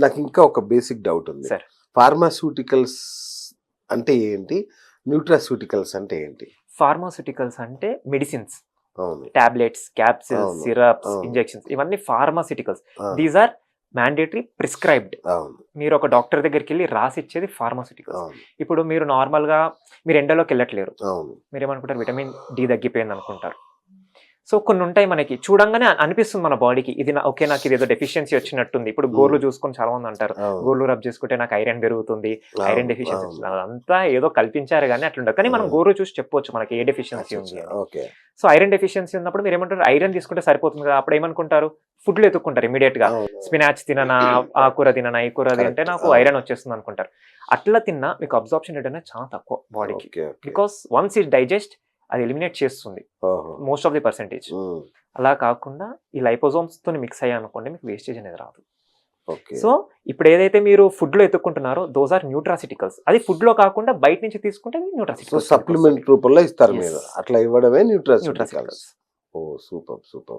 నాకు ఇంకా ఒక బేసిక్ డౌట్ ఉంది. సార్ ఫార్మాస్యూటికల్స్ అంటే ఏంటి? న్యూట్రాస్యూటికల్స్ అంటే ఏంటి? ఫార్మాస్యూటికల్స్ అంటే మెడిసిన్స్, అవును, టాబ్లెట్స్, క్యాప్సిల్స్, అవును, సిరప్స్, అవును. ఇంజెక్షన్స్, ఇవన్నీ ఫార్మాస్యూటికల్స్. ఆ, దీస్ ఆర్ మ్యాండేటరీ ప్రిస్క్రైబ్డ్. అవును, మీరు ఒక డాక్టర్ దగ్గరికి వెళ్ళి రాసి ఇచ్చేది ఫార్మాస్యూటికల్స్. అవును, ఇప్పుడు మీరు నార్మల్గా మీరు ఎండలోకి వెళ్ళట్లేరు, అవును, మీరు ఏమనుకుంటారు, విటమిన్ డి తగ్గిపోయింది అనుకుంటారు. సో కొన్ని ఉంటాయి మనకి చూడంగానే అనిపిస్తుంది మన బాడీకి, ఇది ఓకే నాకు ఇది ఏదో డెఫిషియన్సీ వచ్చినట్టుంది. ఇప్పుడు గోర్లు చూసుకొని చాలా మంది అంటారు, అవును, గోర్లు రబ్ చేసుకుంటే నాకు ఐరన్ పెరుగుతుంది, ఐరన్ అవును, డెఫిషియన్సీ అవును. వచ్చింది. అదంతా ఏదో కల్పించారు కానీ అట్లుండదు. కానీ మనం గోరు చూసి చెప్పొచ్చు మనకి ఏ డెఫిషియన్సీ ఉంది అని. ఓకే. సో ఐరన్ డెఫిషియన్సీ ఉన్నప్పుడు మీరు ఏమంటారు, ఐరన్ తీసుకుంటే సరిపోతుంది కదా. అప్పుడు ఏమనుకుంటారు, ఫుడ్లు ఎత్తుక్కుంటారు ఇమీడియట్ గా. అవును, స్పినాచ్ తిననా, ఆ కూర తిననా, ఈ కూర తింటే కరెక్ట్. నాకు ఐరన్ వచ్చేస్తుంది అనుకుంటారు. అట్లా తిన్నా మీకు అబ్జార్ప్షన్ రేట్ అనేది చాలా తక్కువ బాడీకి. Okay, okay. Because once it digest అది ఎలిమినేట్ చేస్తుంది ఓహో. Most of the percentage. Um, అలా కాకుండా ఈ లైపోజోమ్స్ తో మిక్స్ అయ్యా అనుకోండి, మీకు వేస్టేజ్ అనేది రాదు. ఓకే. సో ఇప్పుడు ఏదైతే మీరు ఫుడ్ లో ఎత్తుక్కుంటున్నారో దోస్ ఆర్ న్యూట్రాసిటికల్స్. అది ఫుడ్ లో కాకుండా బయట నుంచి తీసుకుంటే సో న్యూట్రాసిటికల్స్. సప్లిమెంట్ రూపంలో ఇస్తారు Yes. మీరు, అట్లా ఇవ్వడమే న్యూట్రాస్యూటికల్స్. న్యూట్రాసిటికల్స్. ఓ సూపర్ సూపర్.